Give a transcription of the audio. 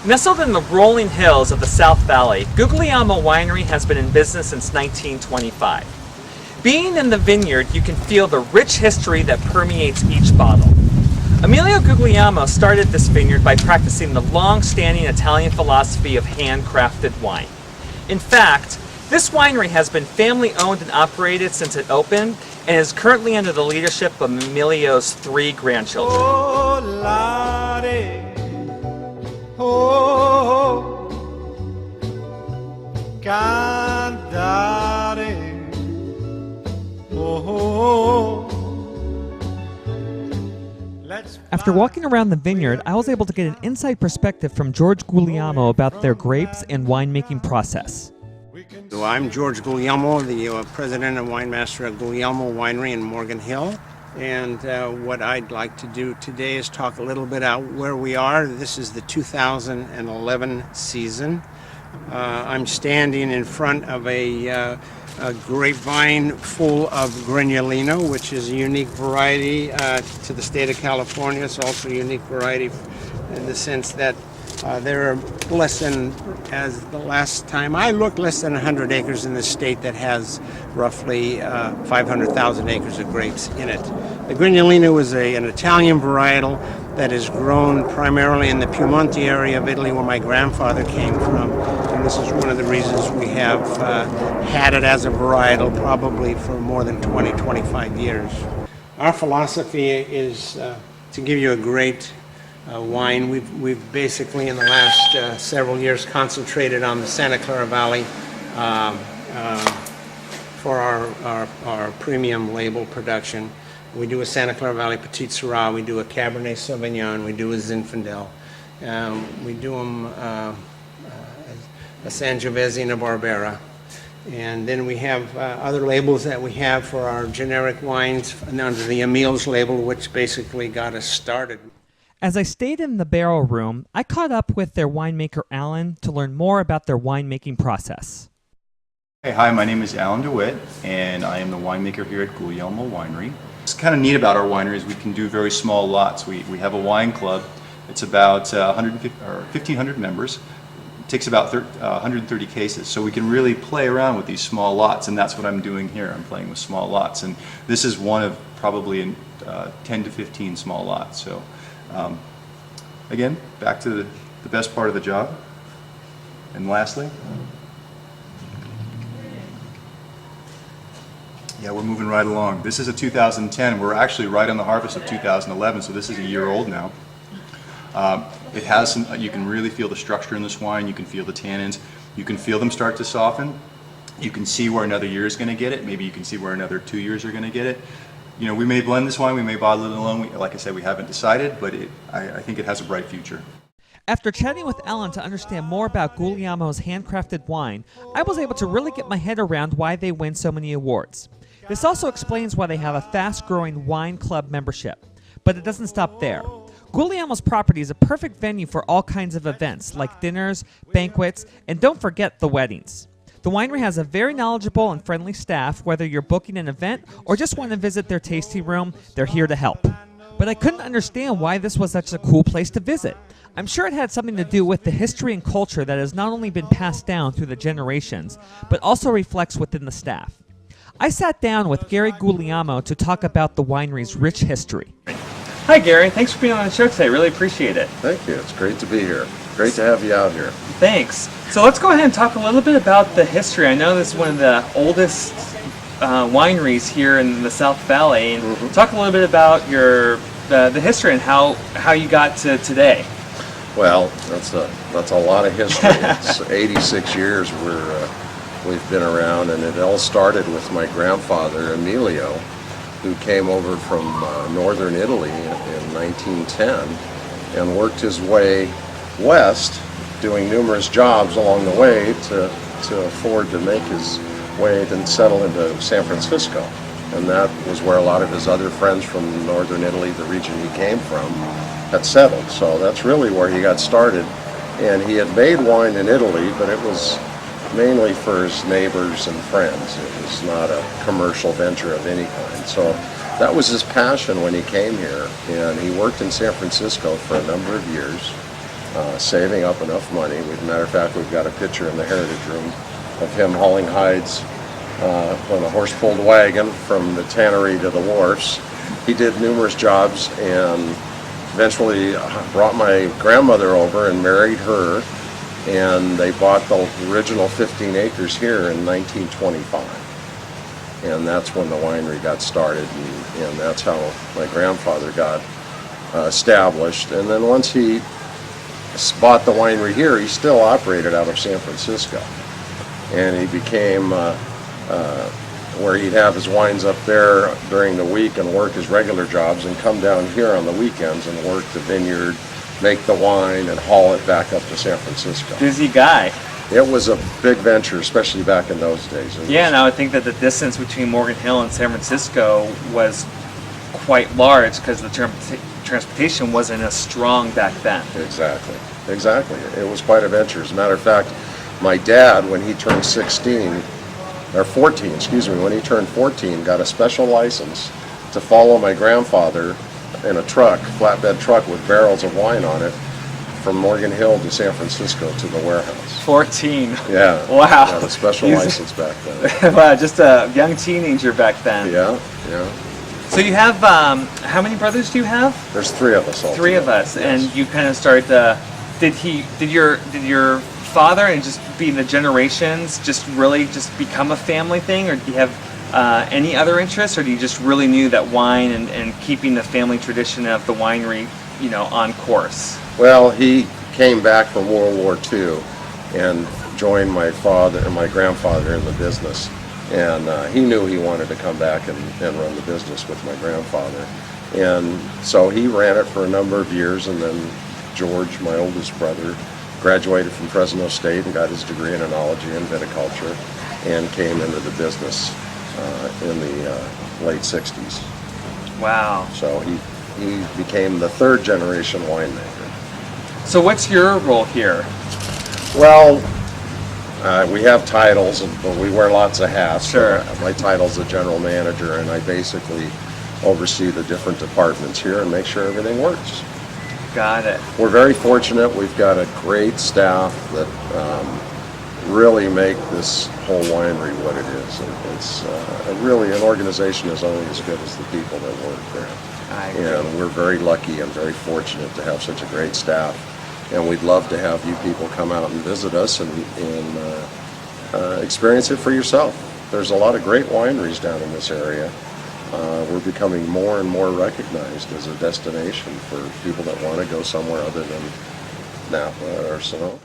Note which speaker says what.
Speaker 1: Nestled in the rolling hills of the South Valley, Guglielmo Winery has been in business since 1925. Being in the vineyard, you can feel the rich history that permeates each bottle. Emilio Guglielmo started this vineyard by practicing the long-standing Italian philosophy of handcrafted wine. In fact, this winery has been family-owned and operated since it opened and is currently under the leadership of Emilio's 3 grandchildren.
Speaker 2: Oh, Lottie. Oh, cantare. Oh,
Speaker 1: After walking around the vineyard, I was able to get an inside perspective from George Guglielmo about their grapes and winemaking process.
Speaker 3: So I'm George Guglielmo, the president and winemaster of Guglielmo Winery in Morgan Hill. And what I'd like to do today is talk a little bit about where we are. This is the 2011 season. I'm standing in front of a grapevine full of Granulino, which is a unique variety to the state of California. It's also a unique variety in the sense that there are less than, as the last time I looked, less than 100 acres in the state that has roughly 500,000 acres of grapes in it. The Granulino is an Italian varietal that is grown primarily in the Piemonte area of Italy where my grandfather came from. And this is one of the reasons we have had it as a varietal probably for more than 20, 25 years. Our philosophy is to give you a great wine. We've basically in the last several years concentrated on the Santa Clara Valley for our premium label production. We do a Santa Clara Valley Petit Syrah, we do a Cabernet Sauvignon, we do a Zinfandel, we do them a Sangiovese and a Barbera. And then we have other labels that we have for our generic wines under the Emil's label, which basically got us started.
Speaker 1: As I stayed in the barrel room, I caught up with their winemaker Alan to learn more about their winemaking process.
Speaker 4: Hey, hi, my name is Alan DeWitt, and I am the winemaker here at Guglielmo Winery. What's kind of neat about our winery is we can do very small lots. We have a wine club. It's about 1,500 members. It takes about 130 cases, so we can really play around with these small lots, and that's what I'm doing here. I'm playing with small lots, and this is one of probably 10 to 15 small lots. So again, back to the best part of the job. And lastly, yeah, we're moving right along. This is a 2010. We're actually right on the harvest of 2011, so this is a year old now. It has some, you can really feel the structure in this wine. You can feel the tannins. You can feel them start to soften. You can see where another year is going to get it. Maybe you can see where another 2 years are going to get it. You know, we may blend this wine, we may bottle it alone. Like I said, we haven't decided, but I think it has a bright future.
Speaker 1: After chatting with Ellen to understand more about Guglielmo's handcrafted wine, I was able to really get my head around why they win so many awards. This also explains why they have a fast-growing wine club membership. But it doesn't stop there. Guglielmo's property is a perfect venue for all kinds of events, like dinners, banquets, and don't forget the weddings. The winery has a very knowledgeable and friendly staff. Whether you're booking an event or just want to visit their tasting room, they're here to help. But I couldn't understand why this was such a cool place to visit. I'm sure it had something to do with the history and culture that has not only been passed down through the generations, but also reflects within the staff. I sat down with Gary Guglielmo to talk about the winery's rich history. Hi Gary, thanks for being on the show today. Really appreciate it.
Speaker 5: Thank you. It's great to be here. Great to have you out here.
Speaker 1: Thanks. So let's go ahead and talk a little bit about the history. I know this is one of the oldest wineries here in the South Valley. And talk a little bit about the history and how you got to today.
Speaker 5: Well, that's a lot of history. It's 86 years we've been around, and it all started with my grandfather Emilio, who came over from northern Italy in 1910 and worked his way west, doing numerous jobs along the way to afford to make his way and settle into San Francisco. And that was where a lot of his other friends from northern Italy, the region he came from, had settled. So that's really where he got started. And he had made wine in Italy, but it was mainly for his neighbors and friends. It was not a commercial venture of any kind. So that was his passion when he came here. And he worked in San Francisco for a number of years. saving up enough money. As a matter of fact, we've got a picture in the Heritage Room of him hauling hides on a horse-pulled wagon from the tannery to the wharfs. He did numerous jobs and eventually brought my grandmother over and married her, and they bought the original 15 acres here in 1925. And that's when the winery got started, and that's how my grandfather got established. And then once he bought the winery here, he still operated out of San Francisco. And he became where he'd have his wines up there during the week and work his regular jobs, and come down here on the weekends and work the vineyard, make the wine, and haul it back up to San Francisco.
Speaker 1: Busy guy.
Speaker 5: It was a big venture, especially back in those days.
Speaker 1: Yeah, and I would think that the distance between Morgan Hill and San Francisco was quite large because the transportation wasn't as strong back then.
Speaker 5: Exactly. It was quite a venture. As a matter of fact, my dad, when he turned 14, when he turned 14, got a special license to follow my grandfather in a truck, flatbed truck with barrels of wine on it, from Morgan Hill to San Francisco to the warehouse.
Speaker 1: 14.
Speaker 5: Yeah.
Speaker 1: Wow.
Speaker 5: Had a special license back then.
Speaker 1: Wow, just a young teenager back then.
Speaker 5: Yeah.
Speaker 1: So you have, how many brothers do you have?
Speaker 5: There's 3 of us all.
Speaker 1: 3 of us,
Speaker 5: yes.
Speaker 1: And you kind of started to, did your father and just being the generations just really just become a family thing, or do you have any other interests, or do you just really knew that wine and keeping the family tradition of the winery, on course?
Speaker 5: Well, he came back from World War II and joined my father and my grandfather in the business, and he knew he wanted to come back and run the business with my grandfather, and so he ran it for a number of years. And then George, my oldest brother, graduated from Fresno State and got his degree in enology and viticulture, and came into the business in the late 60s.
Speaker 1: Wow.
Speaker 5: So he became the 3rd generation winemaker.
Speaker 1: So what's your role here?
Speaker 5: Well, we have titles, but we wear lots of hats.
Speaker 1: Sure.
Speaker 5: My title's the general manager, and I basically oversee the different departments here and make sure everything works.
Speaker 1: Got it.
Speaker 5: We're very fortunate. We've got a great staff that really make this whole winery what it is. It's really, an organization is only as good as the people that work there. And we're very lucky and very fortunate to have such a great staff. And we'd love to have you people come out and visit us and experience it for yourself. There's a lot of great wineries down in this area. We're becoming more and more recognized as a destination for people that want to go somewhere other than Napa or Sonoma.